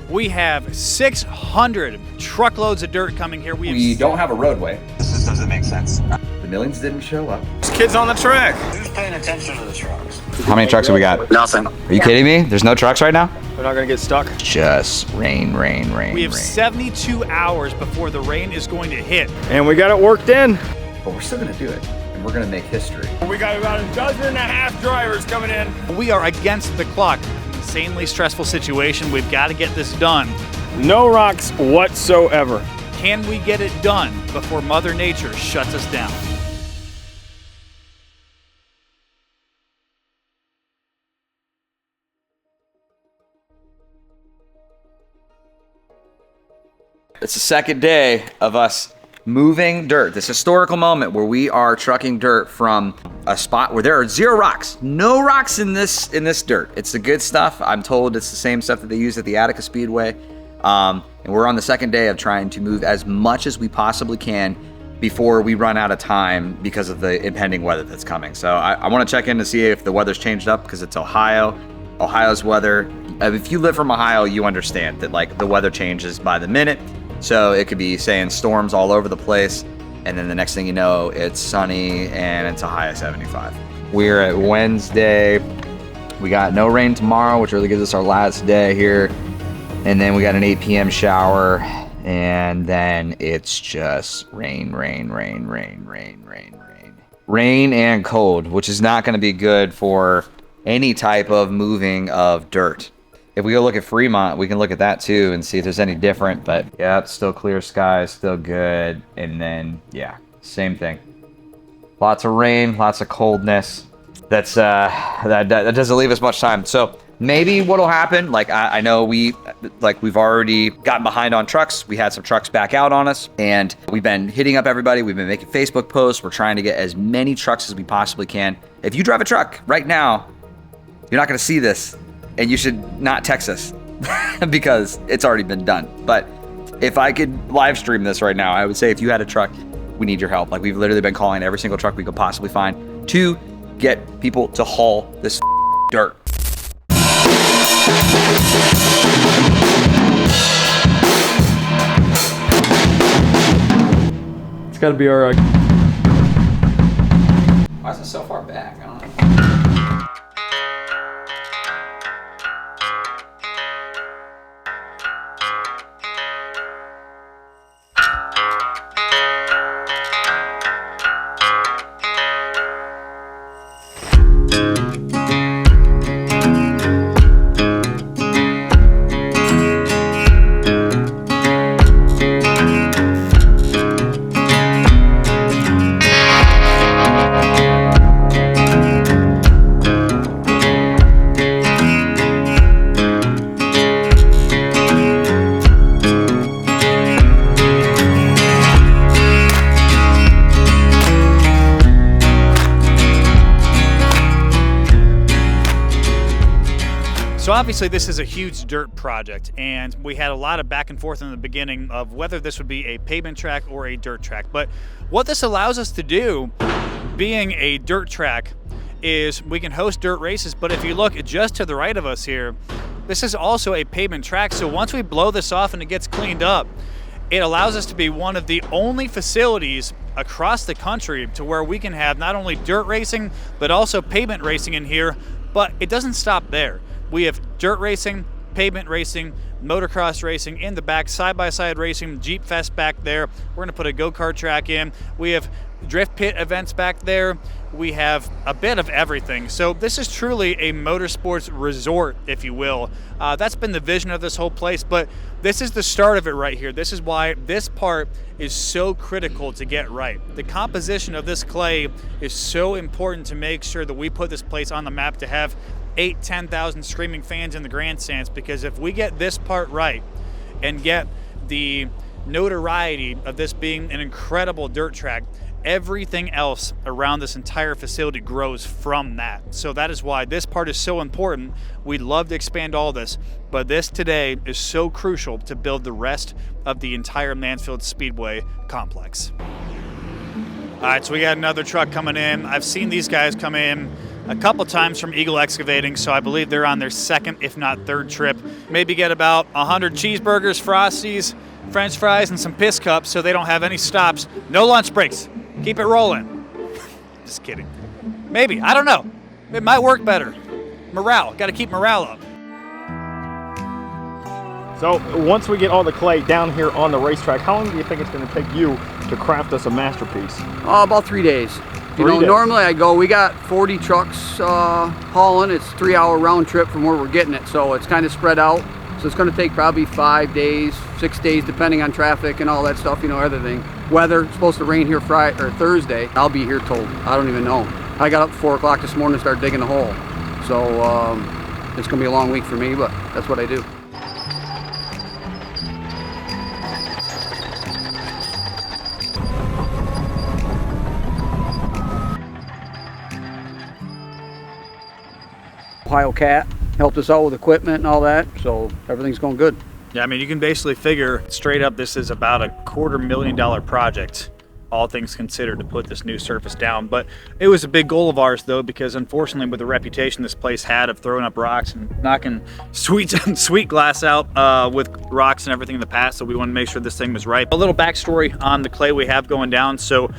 We have 600 truckloads of dirt coming here. We don't have a roadway. This just doesn't make sense. The millions didn't show up. There's kids on the track. Who's paying attention to the trucks? How many trucks have we got? Nothing. Are you kidding me? There's no trucks right now? We're not gonna get stuck. Just rain. We have 72 hours before the rain is going to hit. And we got it worked in. But we're still gonna do it, and we're gonna make history. We got about 12.5 drivers coming in. We are against the clock. Insanely stressful situation. We've got to get this done. No rocks whatsoever. Can we get it done before Mother Nature shuts us down? It's the second day of us moving dirt, this historical moment where we are trucking dirt from a spot where there are 0 rocks. No rocks in this dirt. It's the good stuff. I'm told it's the same stuff that they use at the Attica Speedway. And we're on the second day of trying to move as much as we possibly can before we run out of time because of the impending weather that's coming. So I want to check in to see if the weather's changed up because it's Ohio's weather. If you live from Ohio, you understand that like the weather changes by the minute. So it could be saying storms all over the place, and then the next thing you know, it's sunny and it's a high of 75. We're at Wednesday. We got no rain tomorrow, which really gives us our last day here. And then we got an 8 p.m. shower, and then it's just rain. Rain and cold, which is not gonna be good for any type of moving of dirt. If we go look at Fremont, we can look at that too and see if there's any different, but yeah, it's still clear skies, still good. And then, yeah, same thing. Lots of rain, lots of coldness. That doesn't leave us much time. So maybe what'll happen, like I know we've already gotten behind on trucks. We had some trucks back out on us, and we've been hitting up everybody. We've been making Facebook posts. We're trying to get as many trucks as we possibly can. If you drive a truck right now, you're not gonna see this. And you should not text us because it's already been done. But if I could live stream this right now, I would say if you had a truck, we need your help. Like we've literally been calling every single truck we could possibly find to get people to haul this dirt. It's gotta be alright. Why is it so far back? I don't know. So obviously this is a huge dirt project, and we had a lot of back and forth in the beginning of whether this would be a pavement track or a dirt track. But what this allows us to do, being a dirt track, is we can host dirt races. But if you look just to the right of us here, this is also a pavement track. So once we blow this off and it gets cleaned up, it allows us to be one of the only facilities across the country to where we can have not only dirt racing, but also pavement racing in here. But it doesn't stop there. We have dirt racing, pavement racing, motocross racing in the back, side-by-side racing, Jeep Fest back there. We're gonna put a go-kart track in. We have drift pit events back there. We have a bit of everything. So this is truly a motorsports resort, if you will. That's been the vision of this whole place, but this is the start of it right here. This is why this part is so critical to get right. The composition of this clay is so important to make sure that we put this place on the map to have 10,000 screaming fans in the grandstands, because if we get this part right and get the notoriety of this being an incredible dirt track, everything else around this entire facility grows from that. So that is why this part is so important. We'd love to expand all this, but this today is so crucial to build the rest of the entire Mansfield Speedway complex. All right, so we got another truck coming in. I've seen these guys come in a couple times from Eagle Excavating, so I believe they're on their second, if not third trip. Maybe get about 100 cheeseburgers, Frosties, French fries, and some piss cups so they don't have any stops. No lunch breaks. Keep it rolling. Just kidding. Maybe. I don't know. It might work better. Morale. Got to keep morale up. So once we get all the clay down here on the racetrack, how long do you think it's going to take you to craft us a masterpiece? About 3 days. You know, normally we got 40 trucks hauling. It's a 3-hour round trip from where we're getting it, so it's kind of spread out. So it's going to take probably 5 days, 6 days, depending on traffic and all that stuff, you know, everything. Weather, it's supposed to rain here Friday or Thursday. I'll be here till, I don't even know. I got up at 4 o'clock this morning and started digging a hole. So it's going to be a long week for me, but that's what I do. Ohio Cat helped us out with equipment and all that, so everything's going good. Yeah, I mean, you can basically figure straight up this is about a $250,000 project, all things considered, to put this new surface down. But it was a big goal of ours, though, because unfortunately with the reputation this place had of throwing up rocks and knocking sweet glass out with rocks and everything in the past, so we wanted to make sure this thing was right. A little backstory on the clay we have going down. So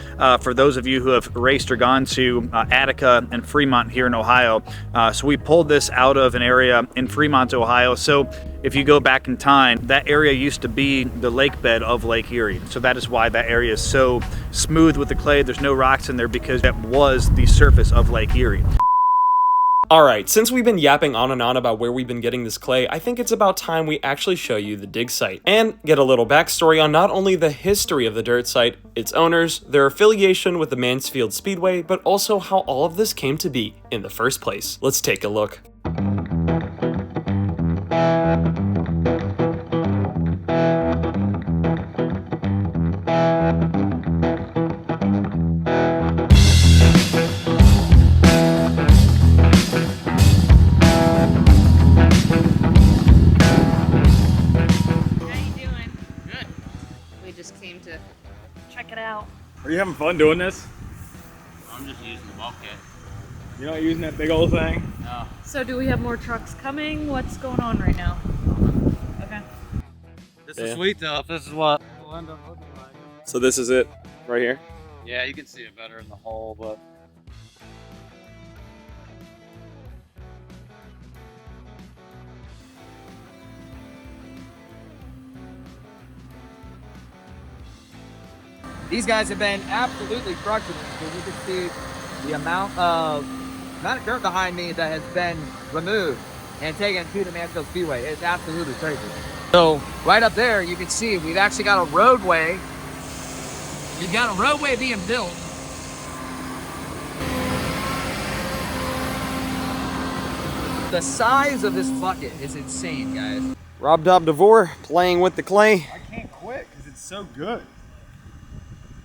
for those of you who have raced or gone to Attica and Fremont here in Ohio, so we pulled this out of an area in Fremont, Ohio. So if you go back in time, that area used to be the lake bed of Lake Erie. So that is why that area is so smooth with the clay. There's no rocks in there because that was the surface of Lake Erie. Alright, since we've been yapping on and on about where we've been getting this clay, I think it's about time we actually show you the dig site and get a little backstory on not only the history of the dirt site, its owners, their affiliation with the Mansfield Speedway, but also how all of this came to be in the first place. Let's take a look. Came to check it out. Are you having fun doing this? I'm just using the bulkhead. You're not using that big old thing? No. So do we have more trucks coming? What's going on right now? Okay. This is sweet though. This is what it'll end up looking like. So this is it right here? Yeah, you can see it better in the hole, but These guys have been absolutely crushing it. So you can see the amount of dirt behind me that has been removed and taken to the Mansfield Speedway. It's absolutely crazy. So right up there, you can see we've actually got a roadway. We've got a roadway being built. The size of this bucket is insane, guys. Rob Dob DeVore playing with the clay. I can't quit because it's so good.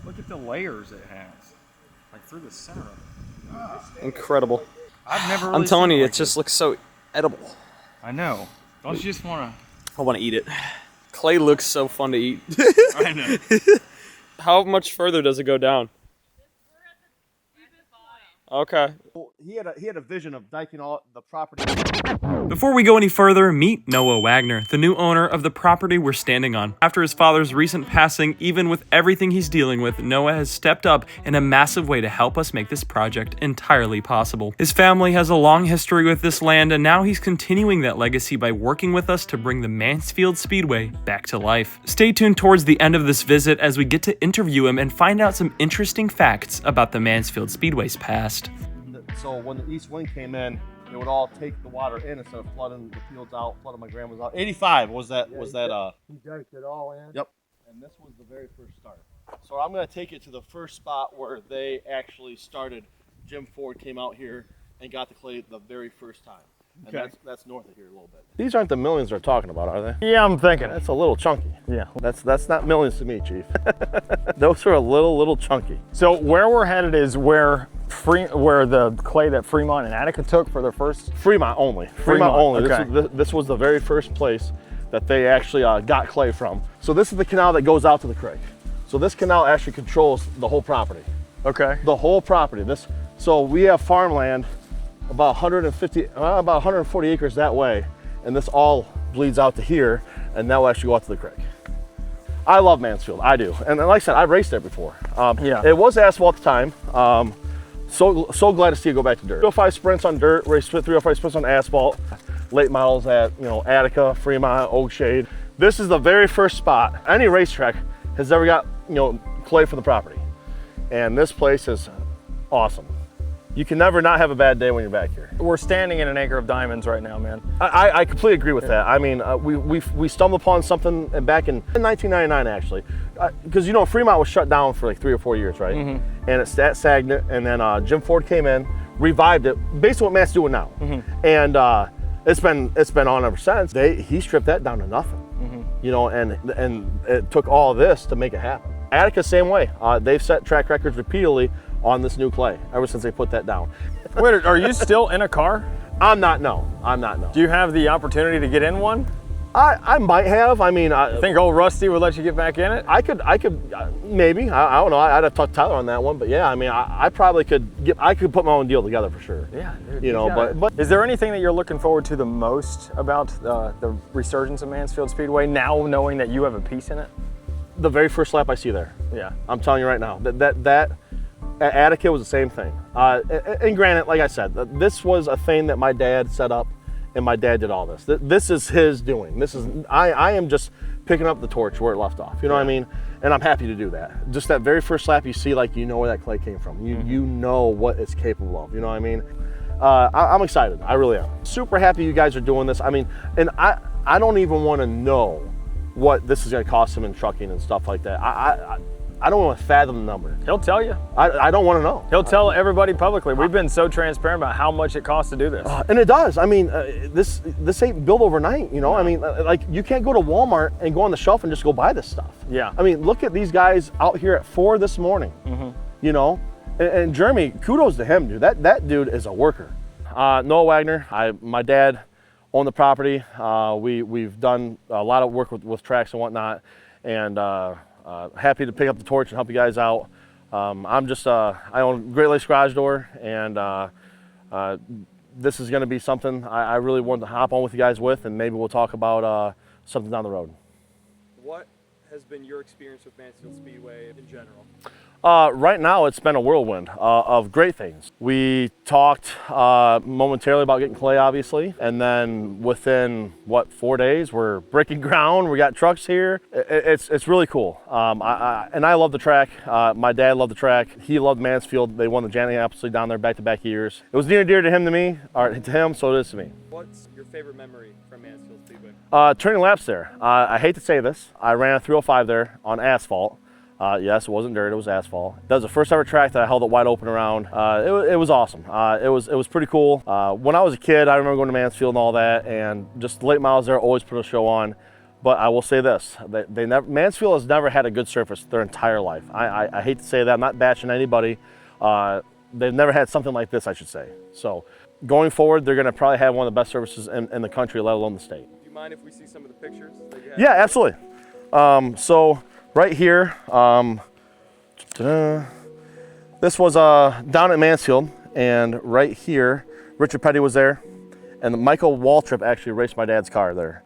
Look at the layers it has, like through the center of it. Incredible. I've never really I'm telling you, it just looks so edible. I know. Don't you just want to? I want to eat it. Clay looks so fun to eat. I know. How much further does it go down? Okay. He had a vision of diking all the property. Before we go any further, meet Noah Wagner, the new owner of the property we're standing on. After his father's recent passing, even with everything he's dealing with, Noah has stepped up in a massive way to help us make this project entirely possible. His family has a long history with this land, and now he's continuing that legacy by working with us to bring the Mansfield Speedway back to life. Stay tuned towards the end of this visit as we get to interview him and find out some interesting facts about the Mansfield Speedway's past. So when the east wind came in, it would all take the water in instead of flooding the fields out, flooding my grandma's out. 85 was that, He diked it all in? Yep. And this was the very first start. So I'm going to take you to the first spot where they actually started. Jim Ford came out here and got the clay the very first time. And Okay. that's north of here a little bit. These aren't the millions they're talking about, are they? Yeah, I'm thinking. That's a little chunky. Yeah. That's not millions to me, Chief. Those are a little chunky. So where we're headed is where the clay that Fremont and Attica took for their first. Fremont only. Fremont only. Okay. This was the very first place that they actually got clay from. So this is the canal that goes out to the creek. So this canal actually controls the whole property. Okay. The whole property. So we have farmland about 140 acres that way, and this all bleeds out to here, and that will actually go out to the creek. I love Mansfield, I do. And like I said, I've raced there before. It was asphalt at the time. So glad to see it go back to dirt. 305 sprints on dirt, raced 305 sprints on asphalt. Late models at Attica, Fremont, Oakshade. This is the very first spot any racetrack has ever got clay for the property. And this place is awesome. You can never not have a bad day when you're back here. We're standing in an acre of diamonds right now, man. I completely agree with that. I mean, we stumbled upon something back in 1999, actually. Because, Fremont was shut down for like 3 or 4 years, right? And it's at stagnant, and then Jim Ford came in, revived it, basically what Matt's doing now. And it's been on ever since. He stripped that down to nothing, and it took all of this to make it happen. Attica, same way. They've set track records repeatedly on this new clay ever since they put that down. Wait, are you still in a car? I'm not, no. Do you have the opportunity to get in one? I might have. I mean, I think old Rusty would let you get back in it? I could maybe. I don't know. I'd have to talk to Tyler on that one, but yeah, I mean, I probably could put my own deal together for sure. Yeah, dude, but is there anything that you're looking forward to the most about the resurgence of Mansfield Speedway now, knowing that you have a piece in it? The very first lap I see there. Yeah, I'm telling you right now that Attica was the same thing. And granted, like I said, this was a thing that my dad set up, and my dad did all this. This is his doing. I am just picking up the torch where it left off. You know what I mean? And I'm happy to do that. Just that very first lap, you see, like, where that clay came from. You know what it's capable of. You know what I mean? I'm excited. I really am. Super happy you guys are doing this. I mean, and I don't even want to know what this is going to cost him in trucking and stuff like that. I don't want to fathom the number. He'll tell you. I don't want to know. He'll tell everybody publicly. We've been so transparent about how much it costs to do this. And it does. I mean, this ain't built overnight, No. I mean, like, you can't go to Walmart and go on the shelf and just go buy this stuff. Yeah. I mean, look at these guys out here at 4 this morning, And Jeremy, kudos to him, dude. That dude is a worker. Noah Wagner, my dad owned the property. We've done a lot of work with tracks and whatnot, and happy to pick up the torch and help you guys out. I own Great Lakes Garage Door, and this is going to be something I really wanted to hop on with you guys with, and maybe we'll talk about something down the road. What has been your experience with Mansfield Speedway in general? Right now, it's been a whirlwind of great things. We talked momentarily about getting clay, obviously, and then within, 4 days, we're breaking ground. We got trucks here. It's really cool. And I love the track. My dad loved the track. He loved Mansfield. They won the Janet Appleseed down there back-to-back years. It was near and dear to him, to him, so it is to me. What's your favorite memory from Mansfield Speedway? Turning laps there. I hate to say this. I ran a 305 there on asphalt. Yes, it wasn't dirt, it was asphalt. That was the first ever track that I held it wide open around. It was awesome. It was pretty cool. When I was a kid, I remember going to Mansfield and all that, and just the late models there always put a show on. But I will say this, Mansfield has never had a good surface their entire life. I hate to say that, I'm not bashing anybody. They've never had something like this, I should say. So going forward, they're gonna probably have one of the best surfaces in the country, let alone the state. Do you mind if we see some of the pictures that you have? Yeah, absolutely. So right here, this was down at Mansfield, and right here, Richard Petty was there, and Michael Waltrip actually raced my dad's car there.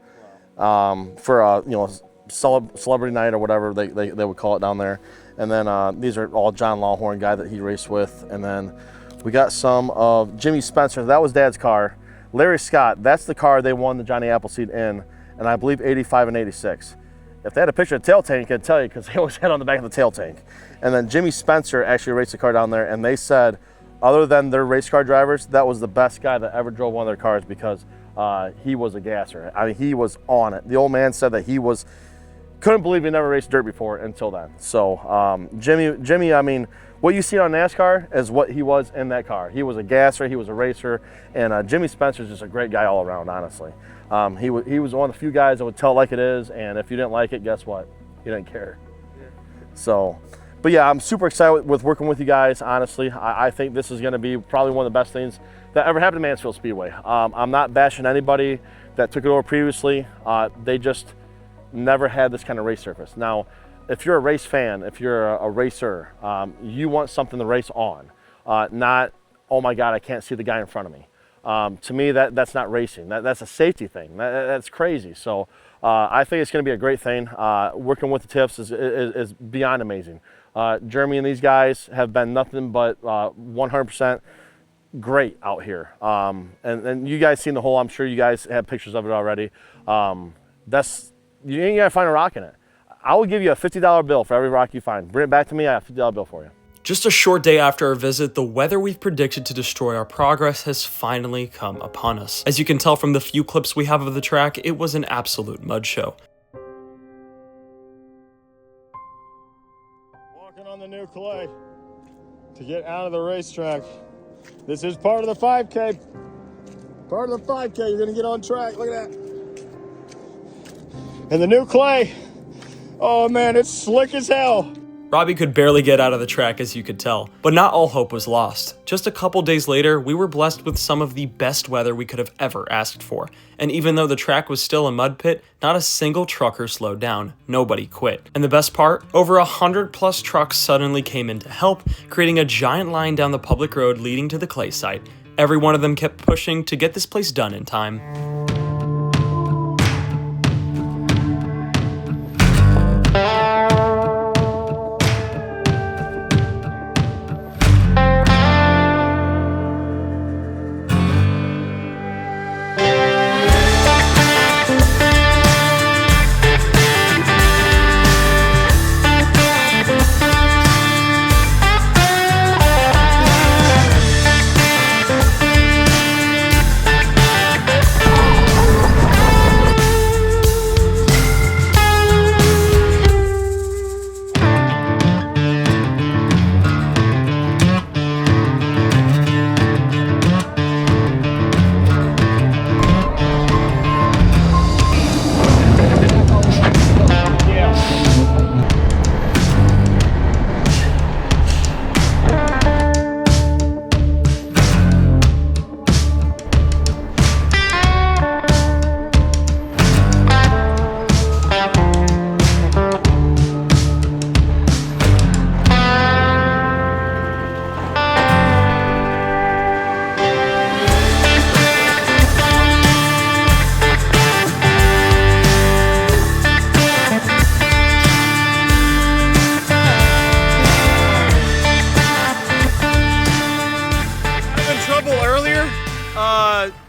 For celebrity night or whatever they would call it down there. And then these are all John Lawhorn, guy that he raced with. And then we got some of Jimmy Spencer. That was Dad's car. Larry Scott, that's the car they won the Johnny Appleseed in, and I believe 85 and 86. If they had a picture of the tail tank, I'd tell you, because they always had on the back of the tail tank. And then Jimmy Spencer actually raced the car down there, and they said, other than their race car drivers, that was the best guy that ever drove one of their cars, because he was a gasser. I mean, he was on it. The old man said that he couldn't believe he never raced dirt before until then. So Jimmy, I mean, what you see on NASCAR is what he was in that car. He was a gasser, he was a racer, and Jimmy Spencer's just a great guy all around, honestly. He was one of the few guys that would tell it like it is, and if you didn't like it, guess what? You didn't care. Yeah. So, but yeah, I'm super excited with working with you guys, honestly. I think this is gonna be probably one of the best things that ever happened to Mansfield Speedway. I'm not bashing anybody that took it over previously. They just never had this kind of race surface. Now, if you're a race fan, if you're a racer, you want something to race on, not oh my God, I can't see the guy in front of me. To me, that's not racing. That's a safety thing. That's crazy. So I think it's going to be a great thing. Working with the Tiffs is beyond amazing. Jeremy and these guys have been nothing but 100% great out here. And you guys seen the hole. I'm sure you guys have pictures of it already. You ain't got to find a rock in it. I will give you a $50 bill for every rock you find. Bring it back to me, I have a $50 bill for you. Just a short day after our visit, the weather we've predicted to destroy our progress has finally come upon us. As you can tell from the few clips we have of the track, it was an absolute mud show. Walking on the new clay to get out of the racetrack. This is part of the 5K. Part of the 5K, you're gonna get on track, look at that. And the new clay, oh man, it's slick as hell. Robbie could barely get out of the track, as you could tell, but not all hope was lost. Just a couple days later, we were blessed with some of the best weather we could have ever asked for. And even though the track was still a mud pit, not a single trucker slowed down. Nobody quit. And the best part? Over 100+ trucks suddenly came in to help, creating a giant line down the public road leading to the clay site. Every one of them kept pushing to get this place done in time.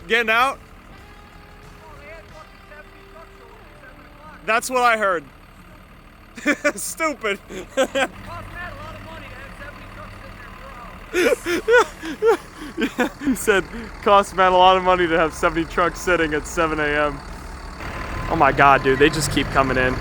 Getting out? That's what I heard. Stupid. He said, cost Matt a lot of money to have 70 trucks sitting at 7 a.m. Oh my God, dude, they just keep coming in.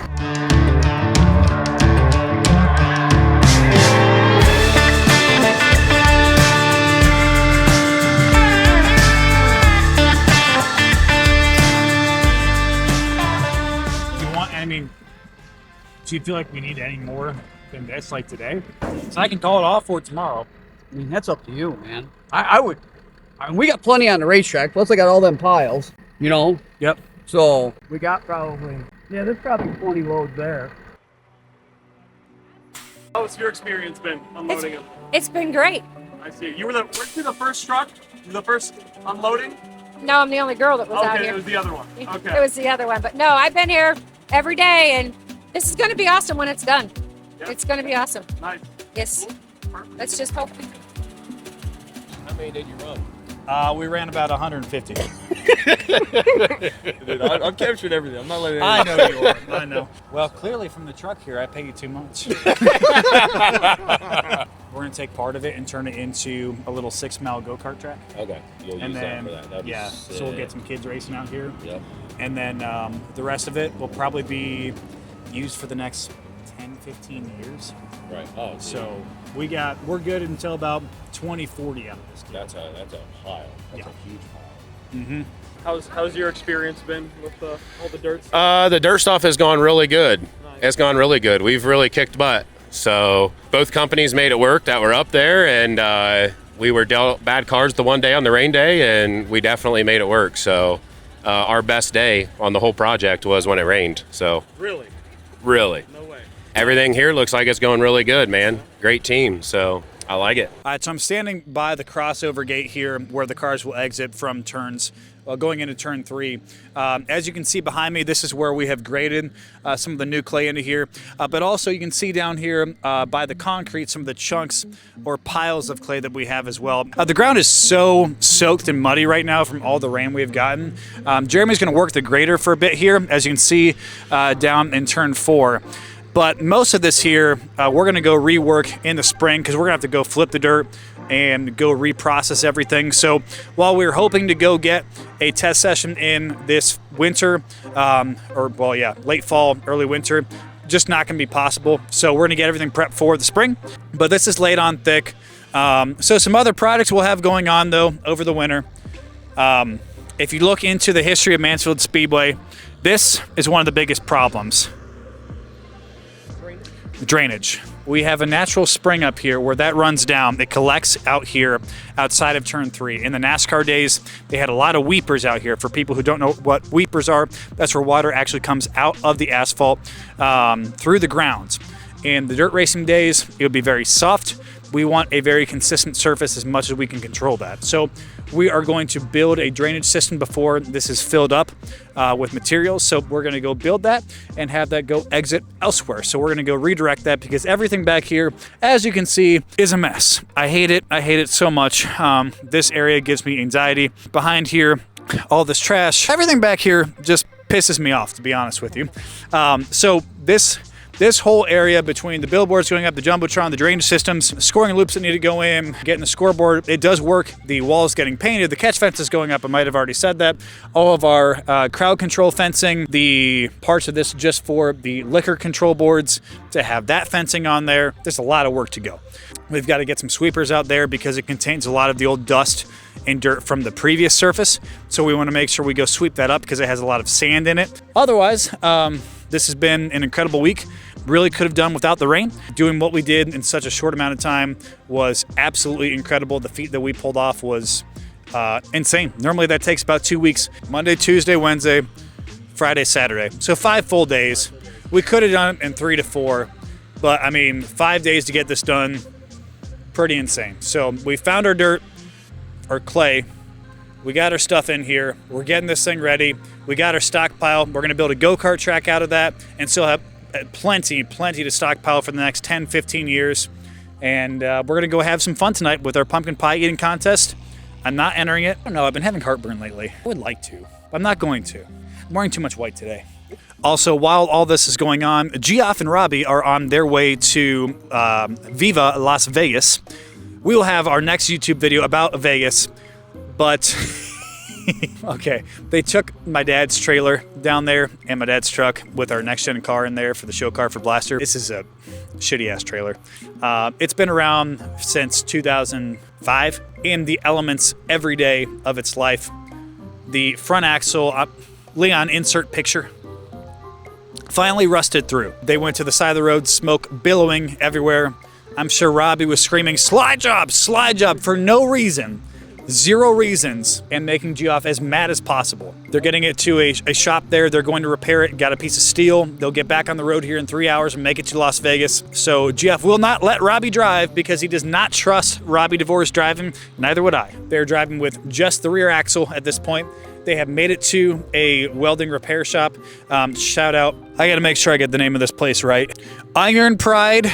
Do you feel like we need any more than this, like today? So I can call it off for tomorrow. I mean, that's up to you, man. I mean, we got plenty on the racetrack, plus I got all them piles, you know? Yep. So we got probably, yeah, there's probably 20 loads there. How's your experience been unloading them? It's been great. I see. Weren't you the first truck? The first unloading? No, I'm the only girl that was out Okay, here. it was the other one. Okay. It was the other one. But no, I've been here every day, and this is going to be awesome when it's done. Yep. It's going to be awesome. Nice. Yes. Let's just hope. How many did you run? We ran about 150. Dude, I'm capturing everything. I'm not letting I anything. know you are. I know. Well, clearly from the truck here, I pay you too much. We're going to take part of it and turn it into a little 6-mile go-kart track. Okay. You'll And use then, that for that. yeah, so we'll get some kids racing out here. Yep. And then the rest of it will probably be used for the next 10, 15 years. Right. Oh, dude. So we're good until about 2040 out of this. That's a pile. That's a huge pile. Mm-hmm. How's your experience been with all the dirt? The dirt stuff has gone really good. It's gone really good. We've really kicked butt. So both companies made it work that were up there, and we were dealt bad cards the one day on the rain day, and we definitely made it work. So our best day on the whole project was when it rained. So Really? No way. Everything here looks like it's going really good, man. Great team. So I like it. All right, so I'm standing by the crossover gate here where the cars will exit from turns, going into turn 3. As you can see behind me, this is where we have graded some of the new clay into here. But also you can see down here by the concrete some of the chunks or piles of clay that we have as well. The ground is so soaked and muddy right now from all the rain we've gotten. Jeremy's going to work the grader for a bit here, as you can see down in turn 4. But most of this here, we're going to go rework in the spring because we're going to have to go flip the dirt and go reprocess everything. So while we're hoping to go get a test session in this winter, late fall, early winter, just not going to be possible. So we're going to get everything prepped for the spring. But this is laid on thick. So some other projects we'll have going on, though, over the winter. If you look into the history of Mansfield Speedway, this is one of the biggest problems. Drainage. We have a natural spring up here where that runs down. It collects out here outside of turn 3. In the NASCAR days, they had a lot of weepers out here. For people who don't know what weepers are, that's where water actually comes out of the asphalt through the ground. In the dirt racing days, it would be very soft. We want a very consistent surface as much as we can control that. So we are going to build a drainage system before this is filled up with materials. So we're going to go build that and have that go exit elsewhere. So we're going to go redirect that because everything back here, as you can see, is a mess. I hate it. I hate it so much. This area gives me anxiety. Behind here, all this trash, everything back here just pisses me off, to be honest with you. So this whole area between the billboards going up, the Jumbotron, the drainage systems, scoring loops that need to go in, getting the scoreboard, it does work. The walls getting painted, the catch fence is going up, I might have already said that. All of our crowd control fencing, the parts of this just for the liquor control boards, to have that fencing on there. There's a lot of work to go. We've got to get some sweepers out there because it contains a lot of the old dust and dirt from the previous surface. So we want to make sure we go sweep that up because it has a lot of sand in it. Otherwise, this has been an incredible week. Really could have done without the rain. Doing what we did in such a short amount of time was absolutely incredible. The feat that we pulled off was insane. Normally that takes about 2 weeks. Monday, Tuesday, Wednesday, Friday, Saturday. So 5 full days. We could have done it in 3 to 4, but I mean, 5 days to get this done, pretty insane. So we found our dirt, our clay. We got our stuff in here. We're getting this thing ready. We got our stockpile. We're going to build a go-kart track out of that and still have plenty to stockpile for the next 10, 15 years. And we're going to go have some fun tonight with our pumpkin pie eating contest. I'm not entering it. I don't know. I've been having heartburn lately. I would like to, but I'm not going to. I'm wearing too much white today. Also, while all this is going on, Geoff and Robbie are on their way to Viva Las Vegas. We will have our next YouTube video about Vegas, but okay, they took my dad's trailer down there and my dad's truck with our next gen car in there for the show car for Blaster. This is a shitty ass trailer. It's been around since 2005 in the elements every day of its life. The front axle, Leon, insert picture, finally rusted through. They went to the side of the road, smoke billowing everywhere. I'm sure Robbie was screaming, slide job, for no reason. 0 reasons, and making Geoff as mad as possible. They're getting it to a shop there. They're going to repair it, got a piece of steel. They'll get back on the road here in 3 hours and make it to Las Vegas. So Geoff will not let Robbie drive because he does not trust Robbie DeVore's driving. Neither would I. They're driving with just the rear axle at this point. They have made it to a welding repair shop. Shout out. I got to make sure I get the name of this place right. Iron Pride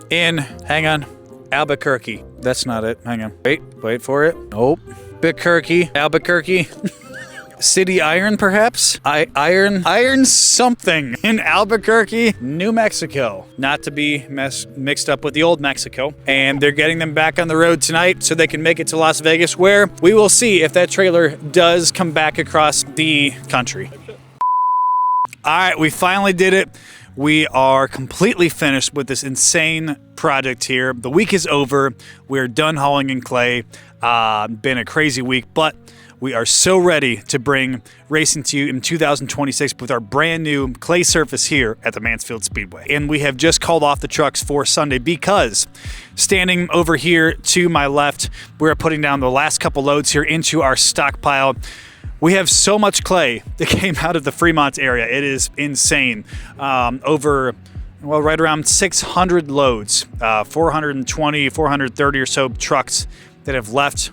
in, hang on, Albuquerque. That's not it. Hang on. Wait for it. Nope. Albuquerque. City Iron, perhaps? Iron something in Albuquerque, New Mexico. Not to be mixed up with the old Mexico. And they're getting them back on the road tonight so they can make it to Las Vegas, where we will see if that trailer does come back across the country. All right, we finally did it. We are completely finished with this insane project here. The week is over. We're done hauling in clay. Been a crazy week, but we are so ready to bring racing to you in 2026 with our brand new clay surface here at the Mansfield Speedway. And we have just called off the trucks for Sunday because standing over here to my left, we're putting down the last couple loads here into our stockpile. We have so much clay that came out of the Fremont area. It is insane. Over well, right around 600 loads, 420, 430 or so trucks that have left.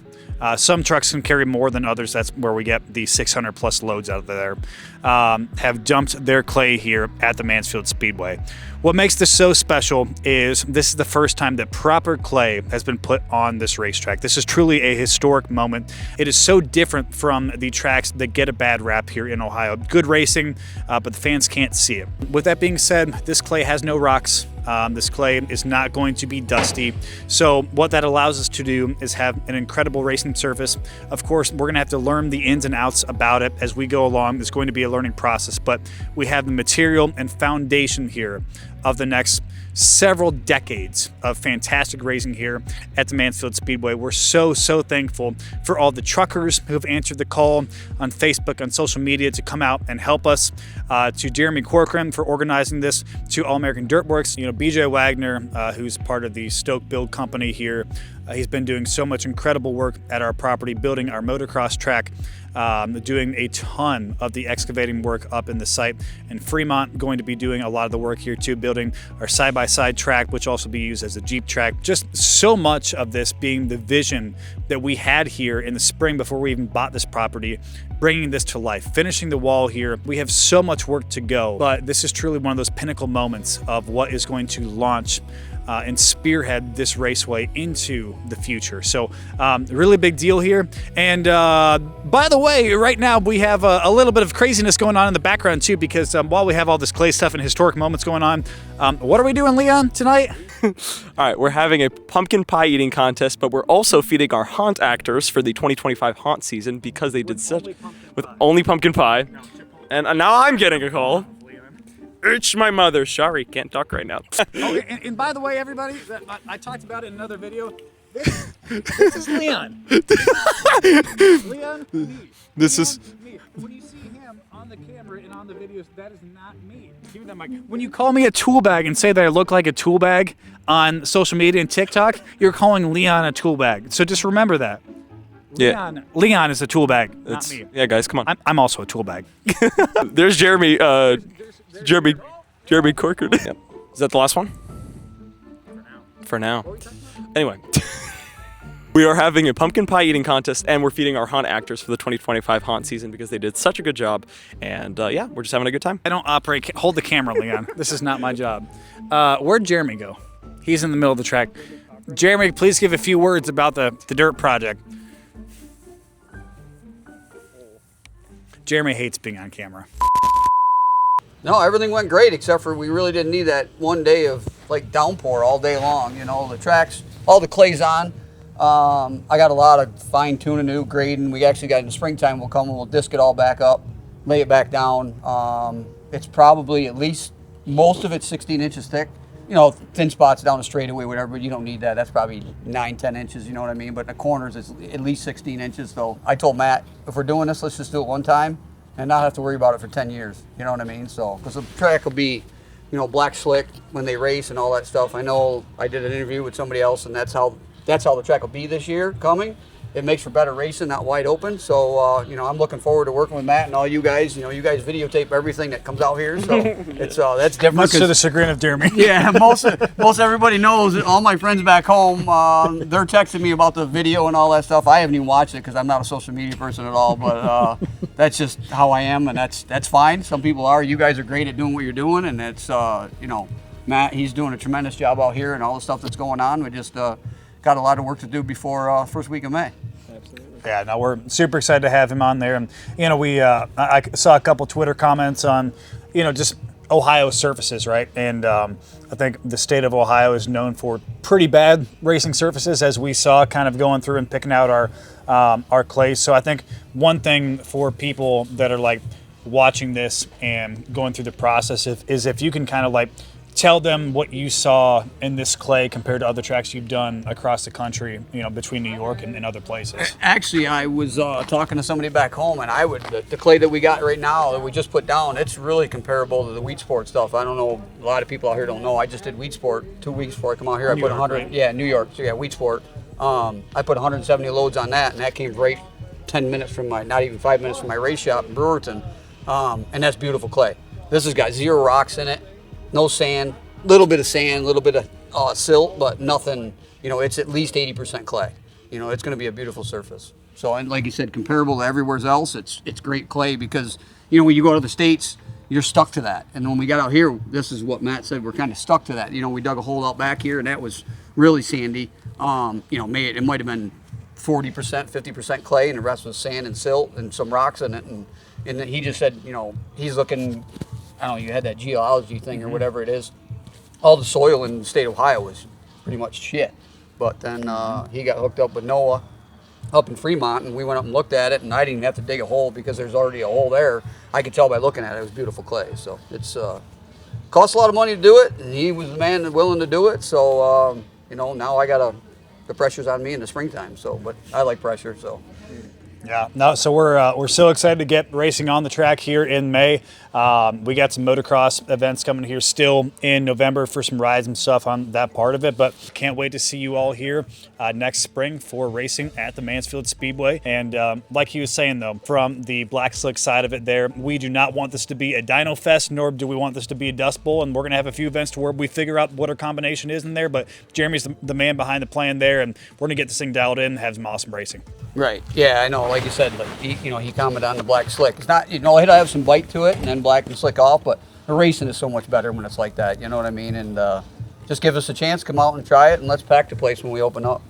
Some trucks can carry more than others. That's where we get the 600 plus loads out of there. Have dumped their clay here at the Mansfield Speedway. What makes this so special is this is the first time that proper clay has been put on this racetrack. This is truly a historic moment. It is so different from the tracks that get a bad rap here in Ohio. Good racing, but the fans can't see it. With that being said, this clay has no rocks. This clay is not going to be dusty. So what that allows us to do is have an incredible racing surface. Of course, we're gonna have to learn the ins and outs about it as we go along. It's going to be a learning process, but we have the material and foundation here of the next several decades of fantastic racing here at the Mansfield Speedway. We're so thankful for all the truckers who have answered the call on Facebook, on social media to come out and help us, to Jeremy Corcoran for organizing this, to All American Dirtworks, BJ Wagner, who's part of the Stoke Build Company here. He's been doing so much incredible work at our property, building our motocross track, doing a ton of the excavating work up in the site. And Fremont going to be doing a lot of the work here too, building our side-by-side track, which also be used as a Jeep track. Just so much of this being the vision that we had here in the spring before we even bought this property, bringing this to life, finishing the wall here. We have so much work to go, but this is truly one of those pinnacle moments of what is going to launch and spearhead this raceway into the future. So really big deal here. And by the way, right now we have a little bit of craziness going on in the background too, because while we have all this clay stuff and historic moments going on, what are we doing, Leon, tonight? All right, we're having a pumpkin pie eating contest, but we're also feeding our haunt actors for the 2025 haunt season because they did such with only pumpkin pie. And now I'm getting a call. It's my mother. Sorry, can't talk right now. Oh, and by the way, everybody, I talked about it in another video. This is Leon. Leon, me. This is me. When you see him on the camera and on the videos, that is not me. Give me that mic. When you call me a tool bag and say that I look like a tool bag on social media and TikTok, you're calling Leon a tool bag. So just remember that. Leon is a tool bag, not me. Yeah, guys, come on. I'm also a tool bag. There's Jeremy. Jeremy Corcoran. Yep. Is that the last one? For now. Anyway. We are having a pumpkin pie eating contest, and we're feeding our haunt actors for the 2025 haunt season because they did such a good job. And yeah, we're just having a good time. I don't hold the camera, Leon. This is not my job. Where'd Jeremy go? He's in the middle of the track. Jeremy, please give a few words about the dirt project. Jeremy hates being on camera. No, everything went great except for we really didn't need that one day of like downpour all day long. The tracks, all the clay's on. I got a lot of fine tuning to do, grading. We actually got in the springtime, we'll come and we'll disc it all back up, lay it back down. It's probably at least, most of it's 16 inches thick. Thin spots down the straightaway, whatever, but you don't need that. That's probably 9-10 inches, you know what I mean? But the corners is at least 16 inches. So I told Matt, if we're doing this, let's just do it one time and not have to worry about it for 10 years. You know what I mean? So, because the track will be, black slick when they race and all that stuff. I know I did an interview with somebody else, and that's how the track will be this year coming. It makes for better racing, not wide open. So, I'm looking forward to working with Matt and all you guys. You guys videotape everything that comes out here, so it's that's different. Much to the chagrin of Jeremy. Yeah, most everybody knows. All my friends back home, they're texting me about the video and all that stuff. I haven't even watched it because I'm not a social media person at all. But that's just how I am, and that's fine. Some people are. You guys are great at doing what you're doing, and it's Matt, he's doing a tremendous job out here and all the stuff that's going on. We just got a lot of work to do before first week of May. Yeah, no, we're super excited to have him on there. And, I saw a couple Twitter comments on, just Ohio surfaces, right? And I think the state of Ohio is known for pretty bad racing surfaces, as we saw kind of going through and picking out our clays. So I think one thing for people that are like watching this and going through the process is if you can kind of like tell them what you saw in this clay compared to other tracks you've done across the country, between New York and other places. Actually, I was talking to somebody back home, and the clay that we got right now that we just put down, it's really comparable to the Wheat Sport stuff. I don't know, a lot of people out here don't know. I just did Wheat Sport 2 weeks before I come out here. I put 100, right? Yeah, New York. So yeah, Wheat Sport. I put 170 loads on that, and that came right 10 minutes from not even 5 minutes from my race shop in Brewerton. And that's beautiful clay. This has got 0 rocks in it. No sand, little bit of sand, a little bit of silt, but nothing, you know, it's at least 80% clay. You know, it's going to be a beautiful surface. So, and like you said, comparable to everywhere else, it's great clay because, you know, when you go to the States, you're stuck to that. And when we got out here, this is what Matt said, we're kind of stuck to that. You know, we dug a hole out back here and that was really sandy. You know, it might have been 40%, 50% clay, and the rest was sand and silt and some rocks in it. And then he just said, you know, he's looking, I don't know, you had that geology thing or whatever it is. All the soil in the state of Ohio was pretty much shit. But then he got hooked up with Noah up in Fremont, and we went up and looked at it, and I didn't even have to dig a hole because there's already a hole there. I could tell by looking at it, it was beautiful clay. So it's cost a lot of money to do it, and he was the man willing to do it. So, you know, now I got the pressure's on me in the springtime. So, but I like pressure, so. Yeah, no, so we're so excited to get racing on the track here in May. We got some motocross events coming here still in November for some rides and stuff on that part of it, but can't wait to see you all here next spring for racing at the Mansfield Speedway. And like he was saying though, from the Black Slick side of it there, we do not want this to be a dyno fest, nor do we want this to be a dust bowl, and we're gonna have a few events to where we figure out what our combination is in there, but Jeremy's the man behind the plan there, and we're gonna get this thing dialed in and have some awesome racing. Right. Yeah, I know. Like you said, like he commented on the Black Slick. It's not, you know, it'll have some bite to it, and then black and slick off. But the racing is so much better when it's like that. You know what I mean? And just give us a chance, come out and try it, and let's pack the place when we open up.